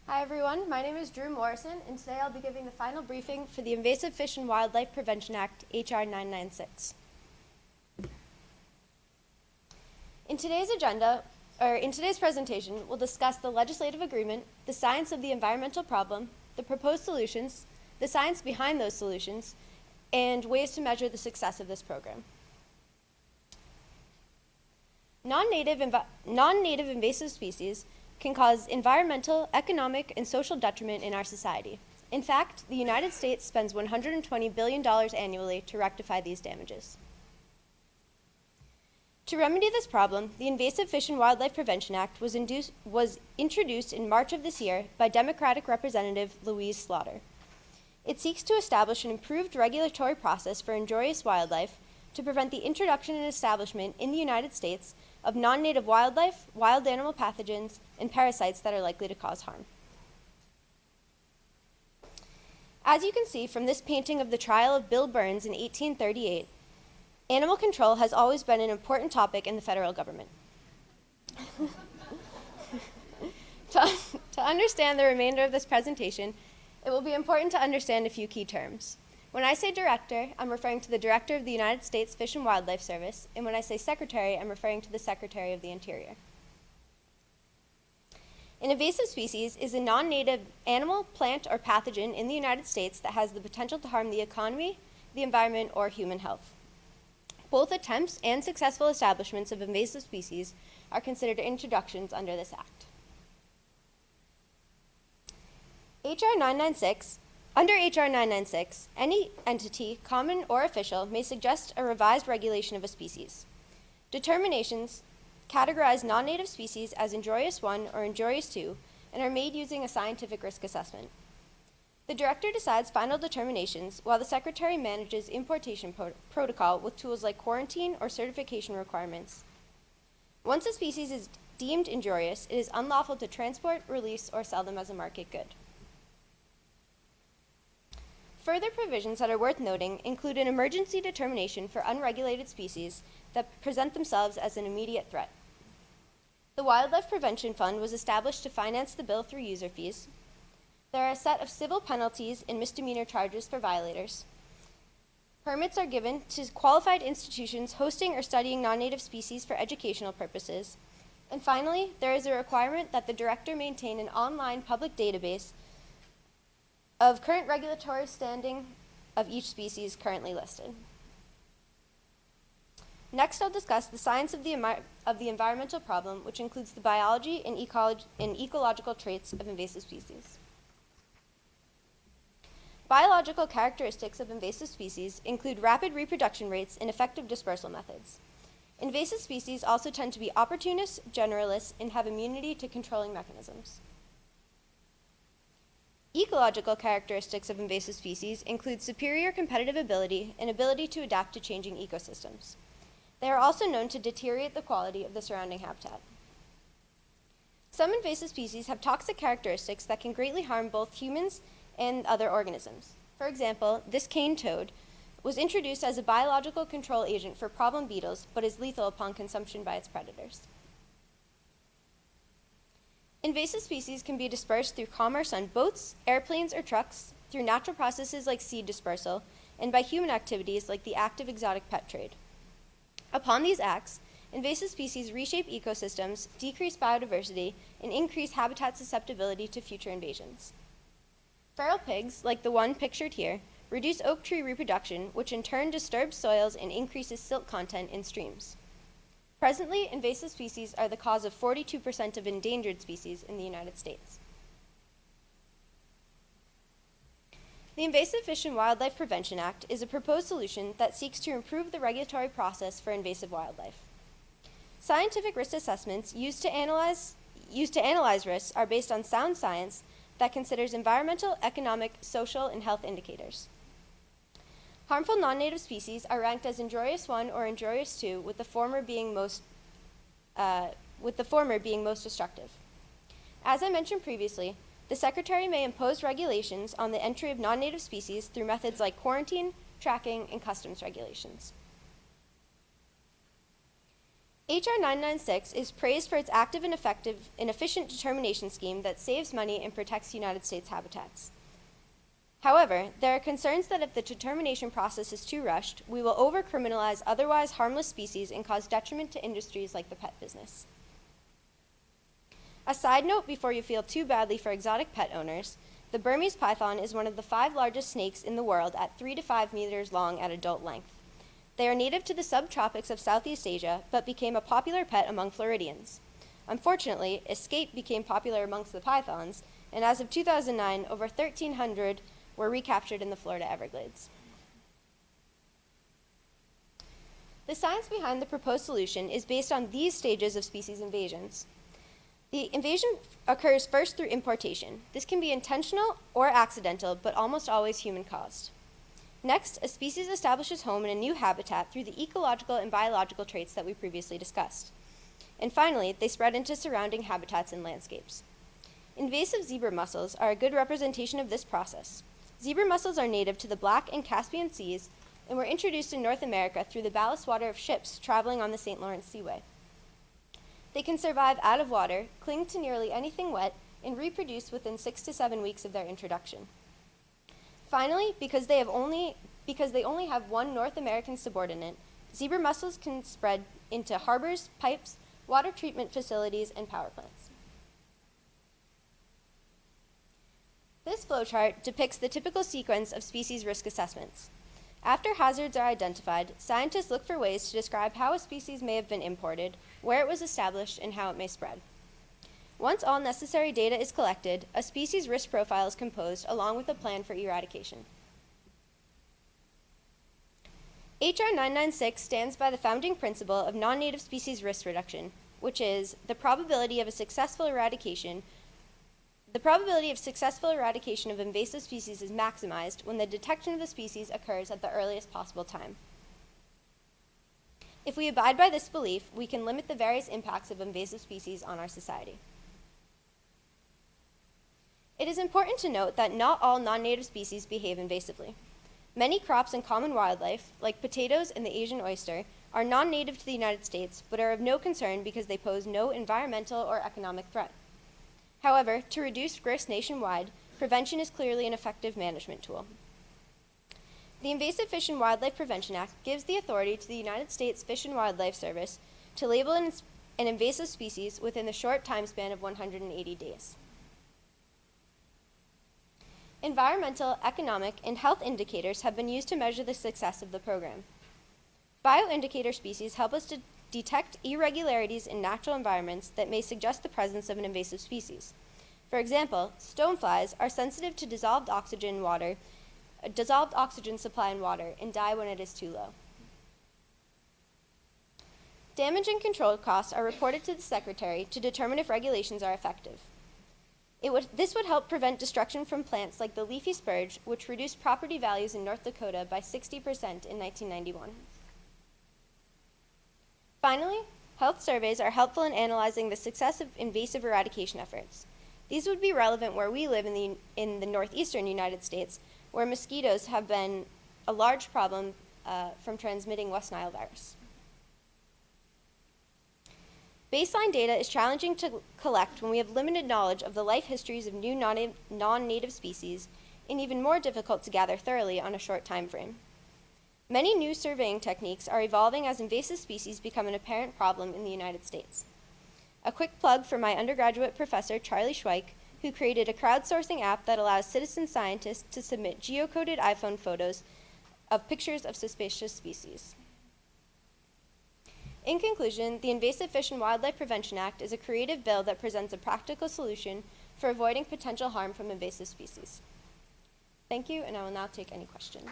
Hi everyone, my name is Drew Morrison, and today I'll be giving the final briefing for the Invasive Fish and Wildlife Prevention Act, H.R. 996. In today's presentation, we'll discuss the legislative agreement, the science of the environmental problem, the proposed solutions, the science behind those solutions, and ways to measure the success of this program. Non-native invasive species can cause environmental, economic, and social detriment in our society. In fact, the United States spends $120 billion annually to rectify these damages. To remedy this problem, the Invasive Fish and Wildlife Prevention Act was introduced in March of this year by Democratic Representative Louise Slaughter. It seeks to establish an improved regulatory process for injurious wildlife to prevent the introduction and establishment in the United States of non-native wildlife, wild animal pathogens, and parasites that are likely to cause harm. As you can see from this painting of the trial of Bill Burns in 1838, animal control has always been an important topic in the federal government. To understand the remainder of this presentation, it will be important to understand a few key terms. When I say director, I'm referring to the Director of the United States Fish and Wildlife Service, and when I say secretary, I'm referring to the Secretary of the Interior. An invasive species is a non-native animal, plant, or pathogen in the United States that has the potential to harm the economy, the environment, or human health. Both attempts and successful establishments of invasive species are considered introductions under this act. Under H.R. 996, any entity, common or official, may suggest a revised regulation of a species. Determinations categorize non-native species as injurious 1 or injurious 2 and are made using a scientific risk assessment. The director decides final determinations while the secretary manages importation protocol with tools like quarantine or certification requirements. Once a species is deemed injurious, it is unlawful to transport, release, or sell them as a market good. Further provisions that are worth noting include an emergency determination for unregulated species that present themselves as an immediate threat. The Wildlife Prevention Fund was established to finance the bill through user fees. There are a set of civil penalties and misdemeanor charges for violators. Permits are given to qualified institutions hosting or studying non-native species for educational purposes. And finally, there is a requirement that the director maintain an online public database of current regulatory standing of each species currently listed. Next, I'll discuss the science of the environmental problem, which includes the biology and ecological traits of invasive species. Biological characteristics of invasive species include rapid reproduction rates and effective dispersal methods. Invasive species also tend to be opportunist, generalists, and have immunity to controlling mechanisms. Ecological characteristics of invasive species include superior competitive ability and ability to adapt to changing ecosystems. They are also known to deteriorate the quality of the surrounding habitat. Some invasive species have toxic characteristics that can greatly harm both humans and other organisms. For example, this cane toad was introduced as a biological control agent for problem beetles, but is lethal upon consumption by its predators. Invasive species can be dispersed through commerce on boats, airplanes, or trucks, through natural processes like seed dispersal, and by human activities like the active exotic pet trade. Upon these acts, invasive species reshape ecosystems, decrease biodiversity, and increase habitat susceptibility to future invasions. Feral pigs, like the one pictured here, reduce oak tree reproduction, which in turn disturbs soils and increases silt content in streams. Presently, invasive species are the cause of 42% of endangered species in the United States. The Invasive Fish and Wildlife Prevention Act is a proposed solution that seeks to improve the regulatory process for invasive wildlife. Scientific risk assessments used to analyze risks are based on sound science that considers environmental, economic, social, and health indicators. Harmful non-native species are ranked as injurious 1 or injurious 2, with the former being most destructive. As I mentioned previously, the Secretary may impose regulations on the entry of non-native species through methods like quarantine, tracking, and customs regulations. H.R. 996 is praised for its active and effective and efficient determination scheme that saves money and protects United States habitats. However, there are concerns that if the determination process is too rushed, we will over-criminalize otherwise harmless species and cause detriment to industries like the pet business. A side note before you feel too badly for exotic pet owners, the Burmese python is one of the 5 largest snakes in the world at 3 to 5 meters long at adult length. They are native to the subtropics of Southeast Asia, but became a popular pet among Floridians. Unfortunately, escape became popular amongst the pythons, and as of 2009, over 1,300 were recaptured in the Florida Everglades. The science behind the proposed solution is based on these stages of species invasions. The invasion occurs first through importation. This can be intentional or accidental, but almost always human-caused. Next, a species establishes home in a new habitat through the ecological and biological traits that we previously discussed. And finally, they spread into surrounding habitats and landscapes. Invasive zebra mussels are a good representation of this process. Zebra mussels are native to the Black and Caspian Seas and were introduced in North America through the ballast water of ships traveling on the St. Lawrence Seaway. They can survive out of water, cling to nearly anything wet, and reproduce within 6 to 7 weeks of their introduction. Finally, because they only have one North American subordinate, zebra mussels can spread into harbors, pipes, water treatment facilities, and power plants. This flowchart depicts the typical sequence of species risk assessments. After hazards are identified, scientists look for ways to describe how a species may have been imported, where it was established, and how it may spread. Once all necessary data is collected, a species risk profile is composed along with a plan for eradication. H.R. 996 stands by the founding principle of non-native species risk reduction, which is the probability of successful eradication of invasive species is maximized when the detection of the species occurs at the earliest possible time. If we abide by this belief, we can limit the various impacts of invasive species on our society. It is important to note that not all non-native species behave invasively. Many crops and common wildlife, like potatoes and the Asian oyster, are non-native to the United States, but are of no concern because they pose no environmental or economic threat. However, to reduce risk nationwide, prevention is clearly an effective management tool. The Invasive Fish and Wildlife Prevention Act gives the authority to the United States Fish and Wildlife Service to label an invasive species within the short time span of 180 days. Environmental, economic, and health indicators have been used to measure the success of the program. Bioindicator species help us to detect irregularities in natural environments that may suggest the presence of an invasive species. For example, stoneflies are sensitive to dissolved oxygen supply in water and die when it is too low. Damage and control costs are reported to the Secretary to determine if regulations are effective. This would help prevent destruction from plants like the leafy spurge, which reduced property values in North Dakota by 60% in 1991. Finally, health surveys are helpful in analyzing the success of invasive eradication efforts. These would be relevant where we live in the northeastern United States, where mosquitoes have been a large problem from transmitting West Nile virus. Baseline data is challenging to collect when we have limited knowledge of the life histories of new non-native species, and even more difficult to gather thoroughly on a short time frame. Many new surveying techniques are evolving as invasive species become an apparent problem in the United States. A quick plug for my undergraduate professor, Charlie Schweik, who created a crowdsourcing app that allows citizen scientists to submit geocoded iPhone photos of pictures of suspicious species. In conclusion, the Invasive Fish and Wildlife Prevention Act is a creative bill that presents a practical solution for avoiding potential harm from invasive species. Thank you, and I will now take any questions.